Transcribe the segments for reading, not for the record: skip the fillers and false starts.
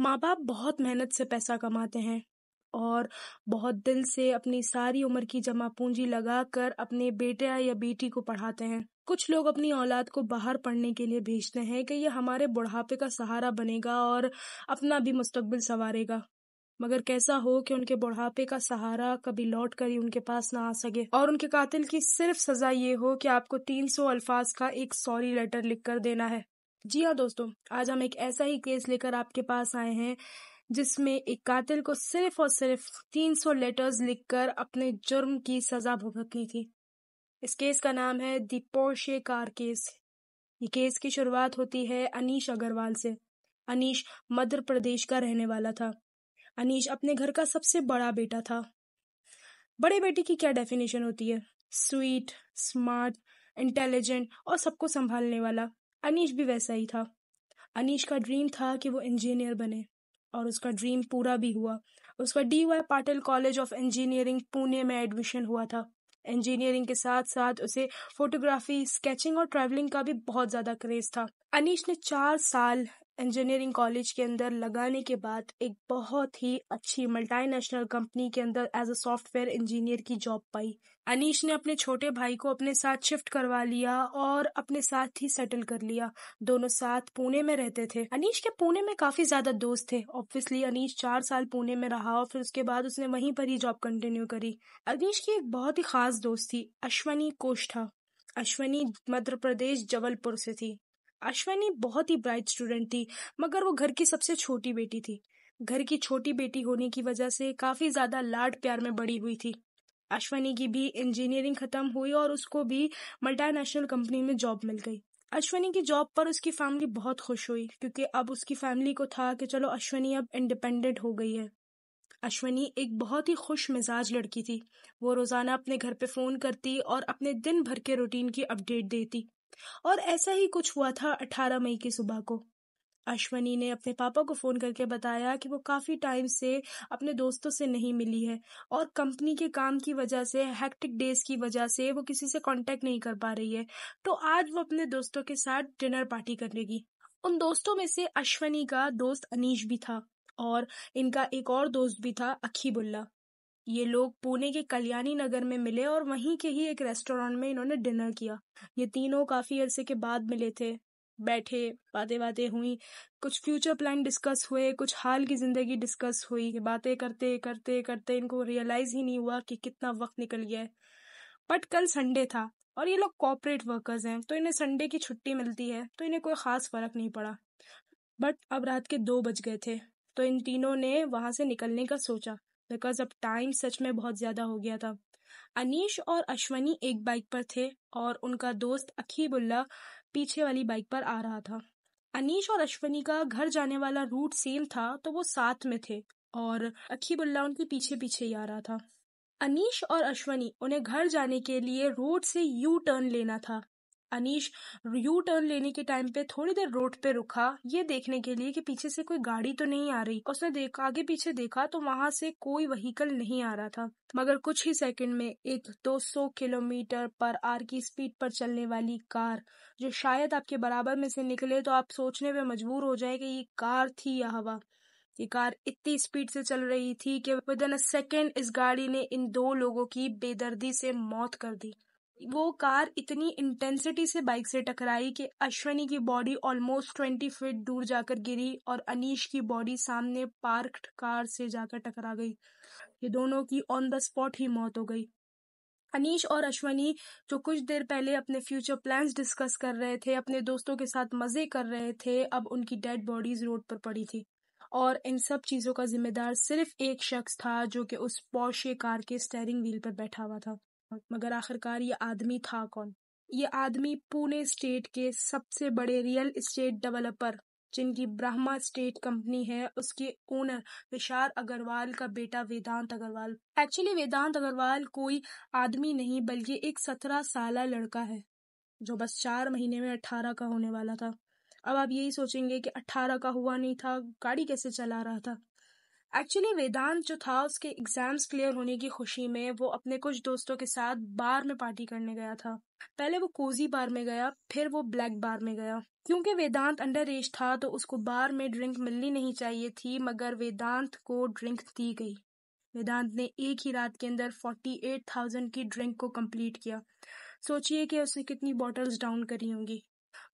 माँ-बाप बहुत मेहनत से पैसा कमाते हैं और बहुत दिल से अपनी सारी उम्र की जमा पूंजी लगाकर अपने बेटे या बेटी को पढ़ाते हैं। कुछ लोग अपनी औलाद को बाहर पढ़ने के लिए भेजते हैं कि ये हमारे बुढ़ापे का सहारा बनेगा और अपना भी मुस्तकबिल संवारेगा। मगर कैसा हो कि उनके बुढ़ापे का सहारा कभी लौट कर ही उनके पास ना आ सके और उनके कातिल की सिर्फ सजा ये हो कि आपको 300 अल्फाज का एक सॉरी लेटर लिख कर देना है। जी हाँ दोस्तों, आज हम एक ऐसा ही केस लेकर आपके पास आए हैं जिसमें एक कातिल को सिर्फ और सिर्फ 300 लेटर्स लिखकर अपने जुर्म की सजा भुगतनी थी। इस केस का नाम है दी पोर्शे कार केस। ये केस की शुरुआत होती है अनीश अग्रवाल से। अनीश मध्य प्रदेश का रहने वाला था। अनीश अपने घर का सबसे बड़ा बेटा था। बड़े बेटे की क्या डेफिनेशन होती है? स्वीट, स्मार्ट, इंटेलिजेंट और सबको संभालने वाला। अनीश भी वैसा ही था। अनीश का ड्रीम था कि वो इंजीनियर बने और उसका ड्रीम पूरा भी हुआ। उसका D.Y.. Patil college of engineering Pune में एडमिशन हुआ था। इंजीनियरिंग के साथ साथ उसे फोटोग्राफी, स्केचिंग और ट्रैवलिंग का भी बहुत ज़्यादा क्रेज था। अनीश ने 4 साल इंजीनियरिंग कॉलेज के अंदर लगाने के बाद एक बहुत ही अच्छी मल्टीनेशनल कंपनी के अंदर एज अ सॉफ्टवेयर इंजीनियर की जॉब पाई। अनीश ने अपने छोटे भाई को अपने साथ शिफ्ट करवा लिया और अपने साथ ही सेटल कर लिया। दोनों साथ पुणे में रहते थे। अनीश के पुणे में काफी ज्यादा दोस्त थे। ऑब्वियसली अनीश 4 साल पुणे में रहा और फिर उसके बाद उसने वहीं पर ही जॉब कंटिन्यू करी। अनीश की एक बहुत ही खास दोस्त थी, अश्वनी कोष्ठा। अश्वनी मध्य प्रदेश जबलपुर से थी। अश्वनी बहुत ही ब्राइट स्टूडेंट थी, मगर वो घर की सबसे छोटी बेटी थी। घर की छोटी बेटी होने की वजह से काफी ज्यादा लाड प्यार में बड़ी हुई थी। अश्वनी की भी इंजीनियरिंग खत्म हुई और उसको भी मल्टीनेशनल कंपनी में जॉब मिल गई। अश्वनी की जॉब पर उसकी फैमिली बहुत खुश हुई क्योंकि अब उसकी फैमिली को था कि चलो अश्वनी अब इंडिपेंडेंट हो गई है। अश्वनी एक बहुत ही खुश मिजाज लड़की थी। वो रोजाना अपने घर पे फोन करती और अपने दिन भर के रूटीन की अपडेट देती। और ऐसा ही कुछ हुआ था 18 मई की सुबह को। अश्वनी ने अपने पापा को फोन करके बताया कि वो काफी टाइम से अपने दोस्तों से नहीं मिली है और कंपनी के काम की वजह से, हेक्टिक डेज की वजह से वो किसी से कांटेक्ट नहीं कर पा रही है। तो आज वो अपने दोस्तों के साथ डिनर पार्टी करेगी। उन दोस्तों में से अश्वनी का दोस्त अनीश भी था और इनका एक और दोस्त भी था, अखीबुल्ला। ये लोग पुणे के कल्याणी नगर में मिले और वहीं के ही एक रेस्टोरेंट में इन्होंने डिनर किया। ये तीनों काफी अरसे के बाद मिले थे। बैठे, बातें बातें हुई, कुछ फ्यूचर प्लान डिस्कस हुए, कुछ हाल की जिंदगी डिस्कस हुई। बातें करते करते करते इनको रियलाइज ही नहीं हुआ कि कितना वक्त निकल गया है। बट कल संडे था और ये लोग कॉर्पोरेट वर्कर्स हैं, तो इन्हें संडे की छुट्टी मिलती है, तो इन्हें कोई खास फर्क नहीं पड़ा। बट अब रात के 2 बज गए थे, तो इन तीनों ने वहां से निकलने का सोचा बिकॉज अब टाइम सच में बहुत ज्यादा हो गया था। अनीश और अश्वनी एक बाइक पर थे और उनका दोस्त अखीबुल्ला पीछे वाली बाइक पर आ रहा था। अनीश और अश्वनी का घर जाने वाला रूट सेम था, तो वो साथ में थे और अखीबुल्ला उनके पीछे पीछे ही आ रहा था। अनीश और अश्वनी उन्हें घर जाने के लिए रोड से यू टर्न लेना था। अनीश यू टर्न लेने के टाइम पे थोड़ी देर रोड पे रुका, ये देखने के लिए कि पीछे से कोई गाड़ी तो नहीं आ रही। उसने देखा, आगे पीछे देखा तो वहां से कोई व्हीकल नहीं आ रहा था। मगर कुछ ही सेकंड में एक 200 किलोमीटर पर आर की स्पीड पर चलने वाली कार, जो शायद आपके बराबर में से निकले तो आप सोचने पे मजबूर हो जाए कि ये कार थी या हवा। ये कार इतनी स्पीड से चल रही थी कि विद इन अ सेकेंड इस गाड़ी ने इन 2 लोगों की बेदर्दी से मौत कर दी। वो कार इतनी इंटेंसिटी से बाइक से टकराई कि अश्वनी की बॉडी ऑलमोस्ट 20 फीट दूर जाकर गिरी और अनीश की बॉडी सामने पार्क्ड कार से जाकर टकरा गई। ये दोनों की ऑन द स्पॉट ही मौत हो गई। अनीश और अश्वनी, जो कुछ देर पहले अपने फ्यूचर प्लान्स डिस्कस कर रहे थे, अपने दोस्तों के साथ मजे कर रहे थे, अब उनकी डेड बॉडीज रोड पर पड़ी थी। और इन सब चीजों का जिम्मेदार सिर्फ एक शख्स था जो कि उस पोर्शे कार के स्टीयरिंग व्हील पर बैठा हुआ था। मगर आखिरकार ये आदमी था कौन? ये आदमी पुणे स्टेट के सबसे बड़े रियल एस्टेट डेवलपर, जिनकी ब्रह्मा स्टेट कंपनी है, उसके ओनर विशाल अग्रवाल का बेटा वेदांत अग्रवाल। एक्चुअली वेदांत अग्रवाल कोई आदमी नहीं बल्कि एक 17 साला लड़का है जो बस 4 महीने में 18 का होने वाला था। अब आप यही सोचेंगे कि 18 का हुआ नहीं था, गाड़ी कैसे चला रहा था? एक्चुअली वेदांत जो था उसके एग्जाम्स क्लियर होने की खुशी में वो अपने कुछ दोस्तों के साथ बार में पार्टी करने गया था। पहले वो कोजी बार में गया, फिर वो ब्लैक बार में गया। क्योंकि वेदांत अंडर एज था तो उसको बार में ड्रिंक मिलनी नहीं चाहिए थी, मगर वेदांत को ड्रिंक दी गई। वेदांत ने एक ही रात के अंदर 48,000 की ड्रिंक को कंप्लीट किया। सोचिए कि उसने कितनी बॉटल्स डाउन करी होंगी।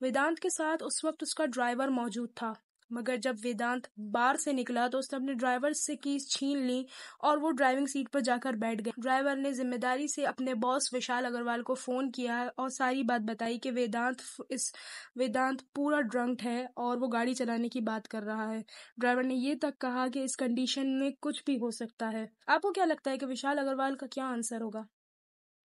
वेदांत के साथ उस वक्त उसका ड्राइवर मौजूद था, मगर जब वेदांत बार से निकला तो उसने अपने ड्राइवर से कीज छीन ली और वो ड्राइविंग सीट पर जाकर बैठ गए। ड्राइवर ने जिम्मेदारी से अपने बॉस विशाल अग्रवाल को फोन किया और सारी बात बताई कि वेदांत पूरा ड्रंक है और वो गाड़ी चलाने की बात कर रहा है। ड्राइवर ने ये तक कहा कि इस कंडीशन में कुछ भी हो सकता है। आपको क्या लगता है कि विशाल अग्रवाल का क्या आंसर होगा?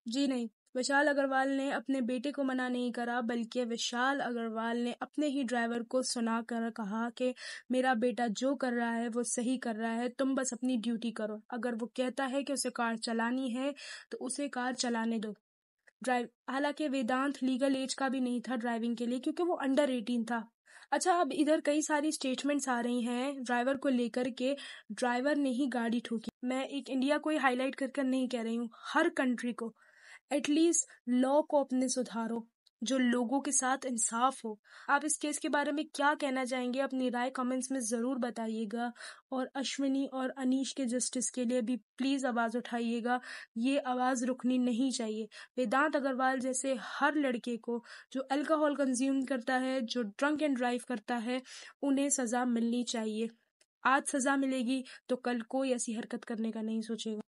जी नहीं, विशाल अग्रवाल ने अपने बेटे को मना नहीं करा, बल्कि विशाल अग्रवाल ने अपने ही ड्राइवर को सुनाकर कहा कि मेरा बेटा जो कर रहा है वो सही कर रहा है, तुम बस अपनी ड्यूटी करो। अगर वो कहता है कि उसे कार चलानी है तो उसे कार चलाने दो। हालांकि वेदांत लीगल एज का भी नहीं था ड्राइविंग के लिए, क्योंकि वो अंडर 18 था। अच्छा, अब इधर कई सारी स्टेटमेंट्स आ रही हैं ड्राइवर को लेकर के ड्राइवर ने ही गाड़ी ठोकी। मैं एक इंडिया को ही हाईलाइट कर नहीं कह रही हूँ, हर कंट्री को एटलीस्ट लॉ को अपने सुधारो, जो लोगों के साथ इंसाफ हो। आप इस केस के बारे में क्या कहना चाहेंगे? अपनी राय कमेंट्स में ज़रूर बताइएगा और अश्विनी और अनीश के जस्टिस के लिए भी प्लीज़ आवाज़ उठाइएगा। ये आवाज़ रुकनी नहीं चाहिए। वेदांत अग्रवाल जैसे हर लड़के को जो अल्कोहल कंज्यूम करता है, जो ड्रंक एंड ड्राइव करता है, उन्हें सज़ा मिलनी चाहिए। आज सज़ा मिलेगी तो कल कोई ऐसी हरकत करने का नहीं सोचेगा।